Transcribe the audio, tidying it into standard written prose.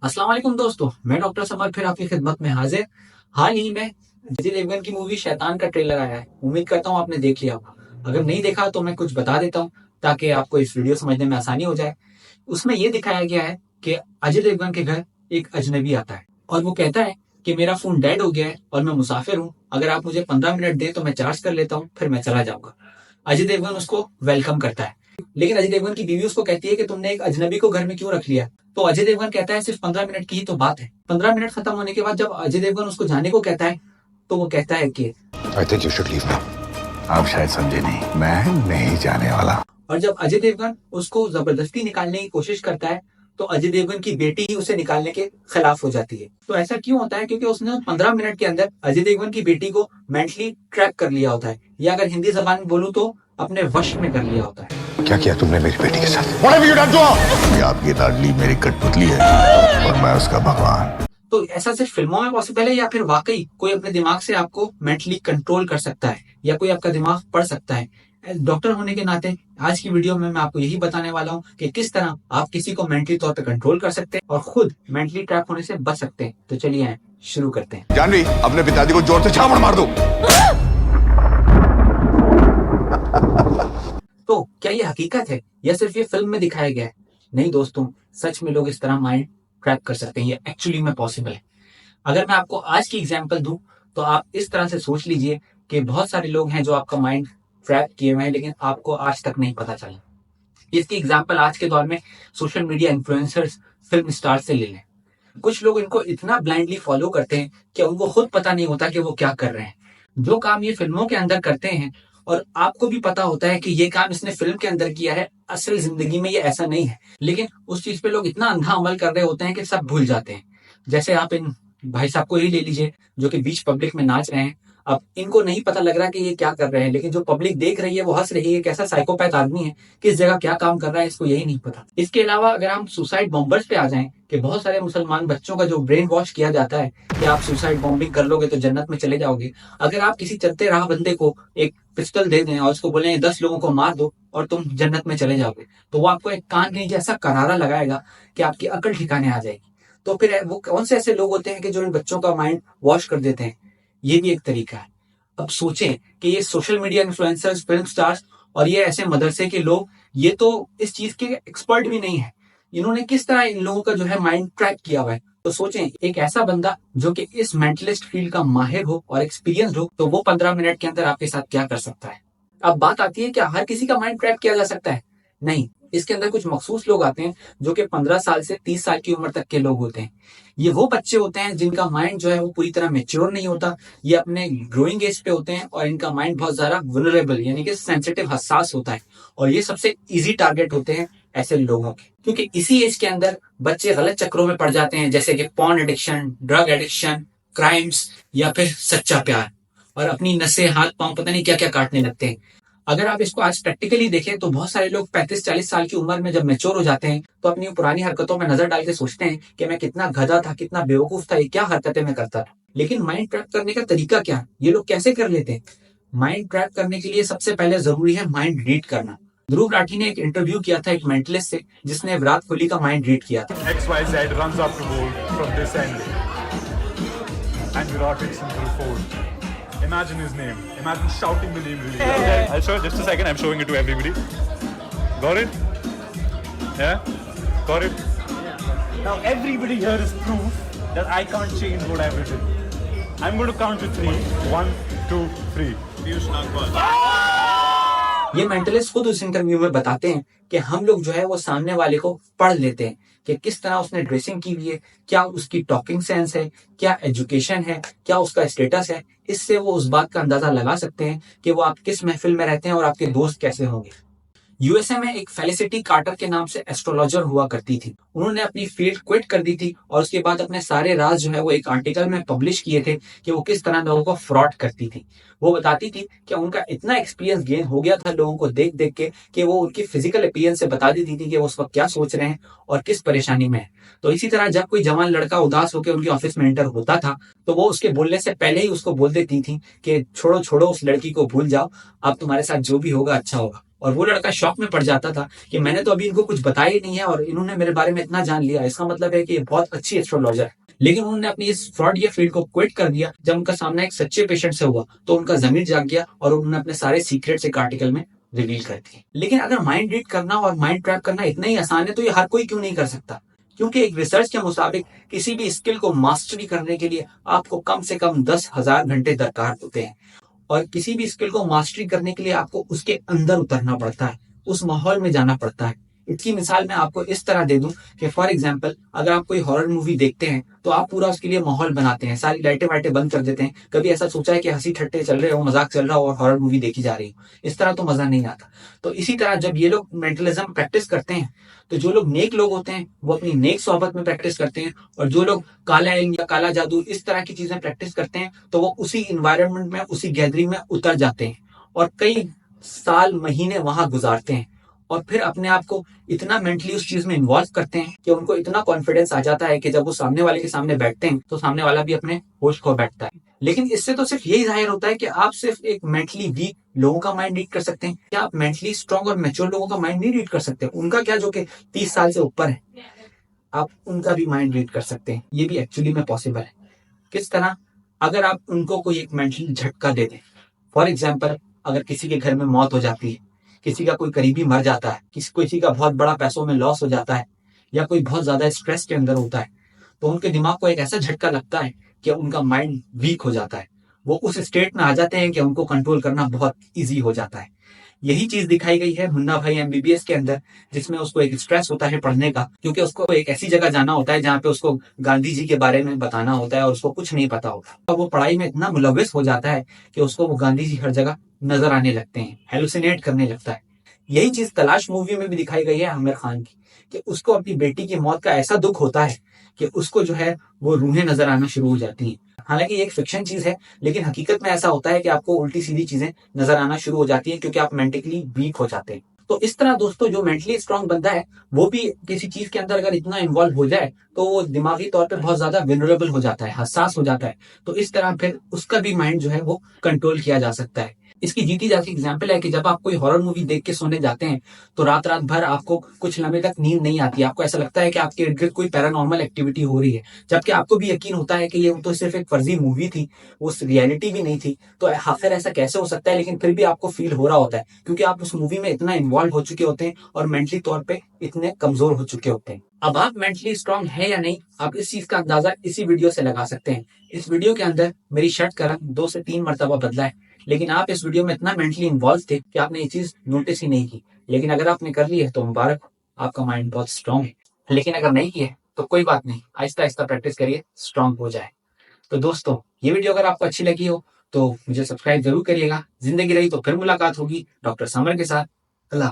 अस्सलाम वालेकुम दोस्तों, मैं डॉक्टर समर फिर आपकी खिदमत में हाजिर। हाल ही में अजय देवगन की मूवी शैतान का ट्रेलर आया है। उम्मीद करता हूँ आपने देख लिया होगा। अगर नहीं देखा तो मैं कुछ बता देता हूँ ताकि आपको इस वीडियो समझने में आसानी हो जाए। उसमें यह दिखाया गया है कि अजय देवगन के घर एक अजनबी आता है और वो कहता है कि मेरा फोन डेड हो गया है और मैं मुसाफिर हूँ, अगर आप मुझे 15 मिनट दें तो मैं चार्ज कर लेता हूँ, फिर मैं चला जाऊंगा। अजय देवगन उसको वेलकम करता है, लेकिन अजय देवगन की बीवी उसको कहती है कि तुमने एक अजनबी को घर में क्यों रख लिया। तो अजय देवगन कहता है सिर्फ 15 मिनट की ही तो बात है। 15 मिनट खत्म होने के बाद जब अजय देवगन उसको जाने को कहता है तो वो कहता है कि I think you should leave now. आप शायद समझे नहीं, मैं नहीं जाने वाला। और जब अजय देवगन उसको जबरदस्ती निकालने की कोशिश करता है तो अजय देवगन की बेटी ही उसे निकालने के खिलाफ हो जाती है। तो ऐसा क्यों होता है? क्योंकि उसने 15 मिनट के अंदर अजय देवगन की बेटी को मेंटली ट्रैप कर लिया होता है, या अगर हिंदी जबान में बोलूं तो अपने वश में कर लिया होता है। क्या किया तुमने मेरी बेटी के साथ? What have you done to her? ये आपकी लाडली मेरी कठपुतली है और मैं उसका भगवान। तो ऐसा सिर्फ फिल्मों में पॉसिबल है या फिर वाकई कोई अपने दिमाग से आपको मेंटली कंट्रोल कर सकता है या कोई आपका दिमाग पढ़ सकता है? डॉक्टर होने के नाते आज की वीडियो में मैं आपको यही बताने वाला हूँ कि किस तरह आप किसी को मेंटली तौर पे कंट्रोल कर सकते हैं और खुद मेंटली ट्रैप होने से बच सकते हैं। तो चलिए आए शुरू करते हैं। जानवी, अपने पिताजी को जोर से झापड़ मार दो। तो क्या ये हकीकत है या सिर्फ ये फिल्म में दिखाया गया है? नहीं दोस्तों, सच में लोग इस तरह माइंड ट्रैप कर सकते हैं, ये एक्चुअली में पॉसिबल है। अगर मैं आपको आज की एग्जांपल दूं तो आप इस तरह से सोच लीजिए कि बहुत सारे लोग हैं जो आपका माइंड ट्रैप किए हुए हैं लेकिन आपको आज तक नहीं पता चला। इसकी एग्जांपल आज के दौर में social media influencers, film star से ले लें। कुछ लोग इनको इतना ब्लाइंडली फॉलो करते हैं कि उनको खुद पता नहीं होता कि वो क्या कर रहे हैं। जो काम ये फिल्मों के अंदर करते हैं और आपको भी पता होता है कि ये काम इसने फिल्म के अंदर किया है, असल जिंदगी में ये ऐसा नहीं है, लेकिन उस चीज पे लोग इतना अंधा अमल कर रहे होते हैं कि सब भूल जाते हैं। जैसे आप इन भाई साहब को ही ले लीजिए जो कि बीच पब्लिक में नाच रहे हैं। अब इनको नहीं पता लग रहा कि ये क्या कर रहे हैं, लेकिन जो पब्लिक देख रही है वो हंस रही है। कैसा साइकोपैथ आदमी है, किस जगह क्या काम कर रहा है इसको यही नहीं पता। इसके अलावा अगर हम सुसाइड बॉम्बर्स पे आ जाएं कि बहुत सारे मुसलमान बच्चों का जो ब्रेन वॉश किया जाता है कि आप सुसाइड बॉम्बिंग कर लोगे तो जन्नत में चले जाओगे। अगर आप किसी चलते राह बंदे को एक पिस्टल दे दें और उसको बोले 10 लोगों को मार दो और तुम जन्नत में चले जाओगे, तो वो आपको एक कान के नीचे ऐसा करारा लगाएगा कि आपकी अकल ठिकाने आ जाएगी। तो फिर वो कौन से ऐसे लोग होते हैं कि जो इन बच्चों का माइंड वॉश कर देते हैं? ये भी एक तरीका है। अब सोचें कि ये social media influencers, film stars और ये ऐसे मदरसे के लोग, ये तो इस चीज के एक्सपर्ट भी नहीं है। इन्होंने किस तरह इन लोगों का जो है माइंड ट्रैक किया हुआ है? तो सोचें, एक ऐसा बंदा जो कि इस मेंटलिस्ट फील्ड का माहिर हो और एक्सपीरियंस हो, तो वो 15 मिनट के अंदर आपके साथ क्या कर सकता है? अब बात आती है क्या हर किसी का माइंड ट्रैप किया जा सकता है? नहीं, इसके अंदर कुछ मखसूस लोग आते हैं जो कि 15 साल से 30 साल की उम्र तक के लोग होते हैं। ये वो बच्चे होते हैं जिनका माइंड जो है वो पूरी तरह मेच्योर नहीं होता। ये अपने ग्रोइंग एज पे होते हैं और इनका माइंड बहुत ज्यादा वुनरेबल यानी कि सेंसिटिव, हसास होता है। और ये सबसे इजी टारगेट होते हैं ऐसे लोगों के, क्योंकि इसी एज के अंदर बच्चे गलत चक्रों में पड़ जाते हैं, जैसे कि porn addiction, drug addiction, crimes या फिर सच्चा प्यार, और अपनी नसें, हाथ पांव पता नहीं क्या क्या काटने लगते हैं। अगर आप इसको आज प्रैक्टिकली देखें तो बहुत सारे लोग 35-40 साल की उम्र में जब मैच्योर हो जाते हैं तो अपनी पुरानी हरकतों में नजर डाल के सोचते हैं कि मैं कितना गधा था, कितना बेवकूफ था, ये क्या हरकतें मैं करता था। लेकिन माइंड ट्रैप करने का तरीका क्या है? ये लोग कैसे कर लेते हैं? माइंड ट्रैप करने के लिए सबसे पहले जरूरी है माइंड रीड करना। ध्रुव राठी ने एक इंटरव्यू किया था एक मेंटलिस्ट से जिसने विराट कोहली का माइंड रीड किया था। XYZ runs up to goal from this end and Virat takes him through four. Imagine his name. Imagine shouting the name really loud. I'll show just a second. I'm showing it to everybody. Got it? Yeah? Got it? Now everybody here is proof that I can't change what I've written. I'm going to count to 3. 1, 2, 3. Piyush Nagpal. ये mentalist खुद उस interview में बताते हैं कि हम लोग जो है वो सामने वाले को पढ़ लेते हैं कि किस तरह उसने ड्रेसिंग की हुई है, क्या उसकी टॉकिंग सेंस है, क्या एजुकेशन है, क्या उसका स्टेटस है। इससे वो उस बात का अंदाजा लगा सकते हैं कि वो आप किस महफिल में रहते हैं और आपके दोस्त कैसे होंगे। यूएसए में एक फेलिसिटी कार्टर के नाम से एस्ट्रोलॉजर हुआ करती थी। उन्होंने अपनी फील्ड क्विट कर दी थी और उसके बाद अपने सारे राज जो है वो एक आर्टिकल में पब्लिश किए थे कि वो किस तरह लोगों को फ्रॉड करती थी। वो बताती थी कि उनका इतना एक्सपीरियंस गेन हो गया था लोगों को देख देख के कि वो उनकी फिजिकल अपीयरेंस से बता देती थी कि वो उस वक्त क्या सोच रहे हैं और किस परेशानी में है। तो इसी तरह जब कोई जवान लड़का उदास होकर उनके ऑफिस में एंटर होता था तो वो उसके बोलने से पहले ही उसको बोल देती थी कि छोड़ो छोड़ो, उस लड़की को भूल जाओ, अब तुम्हारे साथ जो भी होगा अच्छा होगा। और वो लड़का शॉक में पड़ जाता था कि मैंने तो अभी इनको कुछ बताया ही नहीं है और इन्होंने मेरे बारे में इतना जान लिया, इसका मतलब है कि ये बहुत अच्छी एस्ट्रोलॉजर है। लेकिन उन्होंने अपनी इस फ्रॉड या फील्ड को क्विट कर दिया। जब उनका सामना एक सच्चे पेशेंट से हुआ तो उनका जमीर जाग गया और उन्होंने अपने सारे सीक्रेट्स एक आर्टिकल में रिवील कर दिए। लेकिन अगर माइंड रीड करना और माइंड ट्रैप करना इतना ही आसान है तो ये हर कोई क्यों नहीं कर सकता? क्योंकि एक रिसर्च के मुताबिक किसी भी स्किल को मास्टरी करने के लिए आपको कम से कम 10,000 घंटे दरकार होते हैं और किसी भी स्किल को मास्टरी करने के लिए आपको उसके अंदर उतरना पड़ता है, उस माहौल में जाना पड़ता है। इसकी मिसाल मैं आपको इस तरह दे दूं कि फॉर एग्जांपल अगर आप कोई हॉरर मूवी देखते हैं तो आप पूरा उसके लिए माहौल बनाते हैं, सारी लाइटें वाइटें बंद कर देते हैं। कभी ऐसा सोचा है कि हंसी ठट्टे चल रहे हो, मजाक चल रहा हो और हॉरर मूवी देखी जा रही हो? इस तरह तो मजा नहीं आता। तो इसी तरह जब ये लोग मेंटलिज्म प्रैक्टिस करते हैं तो जो लोग नेक लोग होते हैं वो अपनी नेक सोहबत में प्रैक्टिस करते हैं और जो लोग काला इल्म या काला जादू इस तरह की चीजें प्रैक्टिस करते हैं तो वो उसी इन्वायरमेंट में, उसी गैदरिंग में उतर जाते हैं और कई साल महीने वहां गुजारते हैं और फिर अपने आप को इतना मेंटली उस चीज में इन्वॉल्व करते हैं कि उनको इतना कॉन्फिडेंस आ जाता है कि जब वो सामने वाले के सामने बैठते हैं तो सामने वाला भी अपने होश खो बैठता है। लेकिन इससे तो सिर्फ यही जाहिर होता है कि आप सिर्फ एक मेंटली वीक लोगों का माइंड रीड कर सकते हैं, क्या आप मेंटली स्ट्रांग और मैच्योर लोगों का माइंड नहीं रीड कर सकते? उनका क्या जो कि 30 साल से ऊपर है, आप उनका भी माइंड रीड कर सकते हैं। ये भी एक्चुअली में पॉसिबल है। किस तरह? अगर आप उनको कोई एक मेंटली झटका दे दें। फॉर एग्जाम्पल अगर किसी के घर में मौत हो जाती है, किसी का कोई करीबी मर जाता है, किसी का बहुत बड़ा पैसों में लॉस हो जाता है या कोई बहुत ज्यादा स्ट्रेस के अंदर होता है तो उनके दिमाग को एक ऐसा झटका लगता है कि उनका माइंड वीक हो जाता है। वो उस स्टेट में आ जाते हैं कि उनको कंट्रोल करना बहुत ईजी हो जाता है। यही चीज दिखाई गई है मुन्ना भाई एमबीबीएस के अंदर, जिसमें उसको एक स्ट्रेस होता है पढ़ने का क्योंकि उसको एक ऐसी जगह जाना होता है जहाँ पे उसको गांधी जी के बारे में बताना होता है और उसको कुछ नहीं पता होता और वो पढ़ाई में इतना मुलविस हो जाता है कि उसको वो गांधी जी हर जगह नजर आने लगते हैं, हेलुसिनेट करने लगता है। यही चीज तलाश मूवी में भी दिखाई गई है आमिर खान की कि उसको अपनी बेटी की मौत का ऐसा दुख होता है कि उसको जो है वो रूहें नजर आना शुरू हो जाती हैं। हालांकि ये एक फिक्शन चीज है लेकिन हकीकत में ऐसा होता है कि आपको उल्टी सीधी चीजें नजर आना शुरू हो जाती हैं क्योंकि आप मेंटली वीक हो जाते हैं। तो इस तरह दोस्तों जो मेंटली स्ट्रांग बंदा है वो भी किसी चीज के अंदर अगर इतना इन्वॉल्व हो जाए तो वो दिमागी तौर पे बहुत ज्यादा विनरेबल हो जाता है, हसास हो जाता है। तो इस तरह फिर उसका भी माइंड जो है वो कंट्रोल किया जा सकता है। इसकी जीती जाती एग्जाम्पल है कि जब आप कोई हॉरर मूवी देख के सोने जाते हैं तो रात रात भर आपको कुछ लम्हे तक नींद नहीं आती, आपको ऐसा लगता है कि आपके इर्द गिर्द कोई पैरानॉर्मल एक्टिविटी हो रही है, जबकि आपको भी यकीन होता है कि ये तो सिर्फ एक फर्जी मूवी थी, वो रियलिटी भी नहीं थी। तो आखिर ऐसा कैसे हो सकता है? लेकिन फिर भी आपको फील हो रहा होता है क्योंकि आप उस मूवी में इतना इन्वॉल्व हो चुके होते हैं और मेंटली तौर पर इतने कमजोर हो चुके होते हैं। अब आप मेंटली स्ट्रांग है या नहीं, आप इस चीज का अंदाजा इसी वीडियो से लगा सकते हैं। इस वीडियो के अंदर मेरी शर्ट का रंग 2 से 3 मरतबा बदला है, लेकिन आप इस वीडियो में इतना मेंटली इन्वॉल्व थे कि आपने ये चीज नोटिस ही नहीं की। लेकिन अगर आपने कर ली है तो मुबारक, आपका माइंड बहुत स्ट्रांग है। लेकिन अगर नहीं किया तो कोई बात नहीं, आहिस्ता आहिस्ता प्रैक्टिस करिए, स्ट्रांग हो जाए। तो दोस्तों ये वीडियो अगर आपको अच्छी लगी हो तो मुझे सब्सक्राइब जरूर करिएगा। जिंदगी रही तो फिर मुलाकात होगी डॉक्टर समर के साथ। अल्लाह।